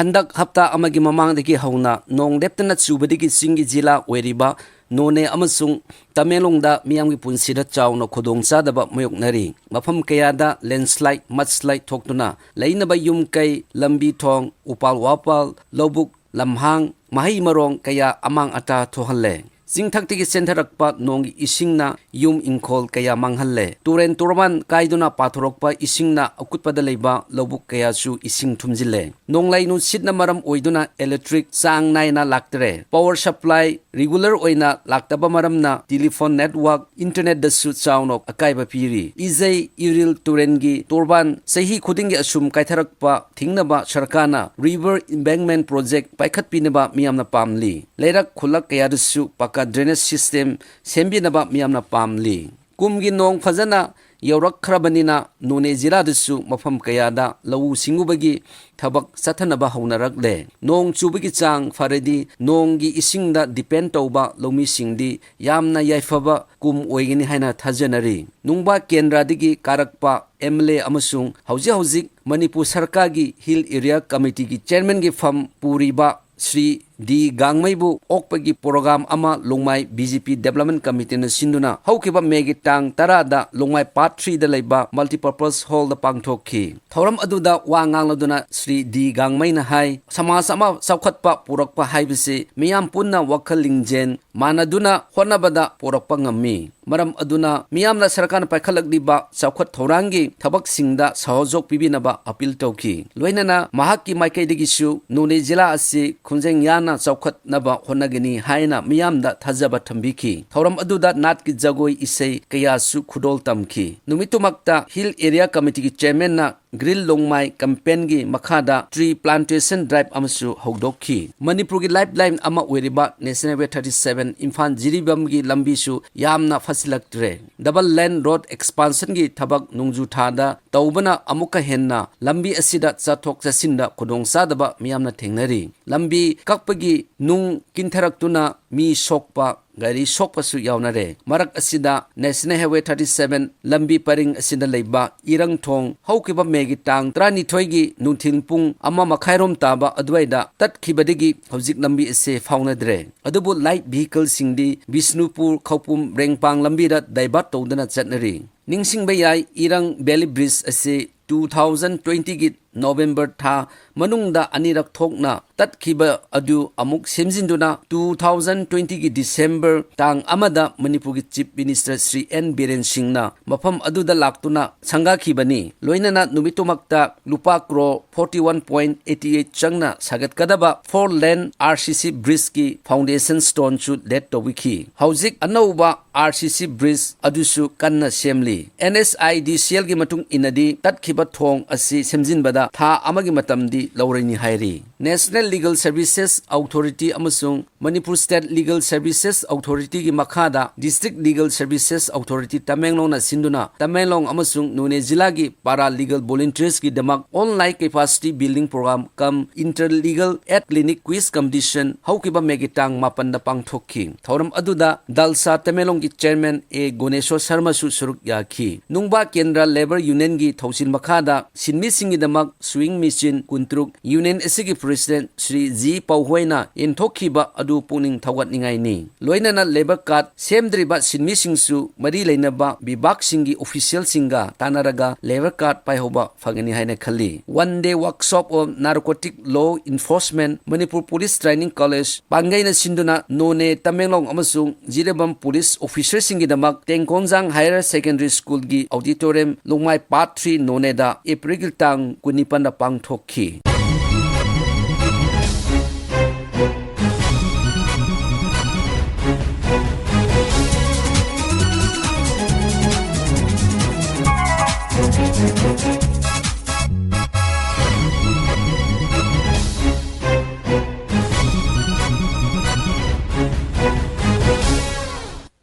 Handak hapta amagi mamangdagi hauna nong leptana chubadigi singi jila oiriba Noney amasung Tamenglongda miyamgi punsida chawna khudongchadaba mayoknari mafam kayada landslide mudslide thokduna lainaba yumkai lambi thong upal wapal lobuk lamhang mahai marong kaya amang ata thohalle Singthakti sentharakpa nongi isingna yum ingkhol kaya manghalle turen turman kaiduna pathorokpa isingna akutpada leiba lobuk kaya su ising thumjille nonglai nu sitna maram oiduna electric sang naina laktre power supply regular oina laktaba maramna telephone network internet da su chawnok akaiba piri izai iril turengi turban sahi khudingi asum kaitharakpa thingnaba sarkana river embankment project paikhat pinaba miyamna pamli leirak khulak kaya su drainage system sembinaba miyamna pamli kumgi nong fazana yaurakhrabανina Noney jila dusu mafam kayada lawu singubagi thabak sathanaba haunarakle nong chubagi chang faredi nonggi isingda depend tawba lomi singdi yamna yaifaba kum oigini haina thajanari nungba kendradigi karakpa MLA amasung hauji Manipur sarkagi hill area committee gi chairman gi fam puriba Sri D. Gangmaibu okpagi program ama Longmai BJP Development Committee na sinduna haukiba megi tang tarada Longmai Part 3 da laiba multipurpose hall da pangthokki thoram aduda wa ngangladuna Sri D. Gangmai na hai samasama saukhatpa purakpa haibisi miyam punna wakhal lingjen manaduna honabada purakpa ngammi maram aduna miyamna sarkana paikhalakdiba saukhat thorangi thabak singda sahojok pibinaba appeal tawki loinana mahakki maikaidigisu Noney jila asi khunjeng yana saukhat naba honagini haina miyamda thajaba thambiki thoram aduda natki jagoi isei kaya su khudol tamki numitumakta hill area committee gi chairman na Grill Longmai campaign gi makhada tree plantation drive amasu hogdokki Manipur gi lifeline ama oiriba National Highway 37 Imphal Jiribam gi lambi su yamna fasilaktre double lane road expansion gi thabak nungju thada tawbana amuka henna lambi asida chathok chasinda khudongsadaba miyamna thengnari lambi kakpagi nung kintharaktuna mi sokpa gari sokpasu yawnare marak asida National Highway 37 lambi paring asida leiba irang thong haukiba megi tang trani thoigi nunthil pung ama makhairom taba adwaida tatkibadigi hojik lambi ase faunadre adubu light vehicle singdi Bisnupur Khopum Rengpang lambi da divert tawdana chatnari ningsingba yai irang Valley Bridge ase 2020 gi November tha manungda anirak thokna tatkhiba adu amuk semjinduna 2020 gi December tang amada Manipur gi Chief Minister Sri N Biren Singh na mafam aduda laktuna sanga khibani loinana numitumakta lupa kro 41.88 changna sagat kadaba 4 lane RCC bridge ki foundation stone chu let tobiki hauzik anauba RCC bridge adusu kanna semli NSIDCL gi matung inadi tatkhiba thong asi semjinbada tha amagi matamdi laurani hairi National Legal Services Authority amasung Manipur State Legal Services Authority gi makhada District Legal Services Authority Tamenglong na sinduna Tamenglong amasung Noney jila gi para legal volunteers gi damak online capacity building program kam interlegal at clinic quiz competition haukiba megitang mapanda pangthokki thoram aduda dalsa Tamenglong gi chairman A Gonesho Sharma su suruk yakhi nungba kendra labor union gi thausin makhada sinmi singi damak swing machine kuntruk union asigi president Sri G Pauhoina intokhiba adu puning thawat ningai ni loinana labor card semdriba sinmi singsu mari leinaba bibak singi official singa tanaraga labor card paihoba fagani haina khali one day workshop on narcotic law enforcement Manipur Police Training College pangaina sinduna Noney Tamenglong amasung Jiribam police officer singi damak Tengkongjang Higher Secondary School gi auditorium Longmai Part 3 Noney da April tang kunipanda pangthokki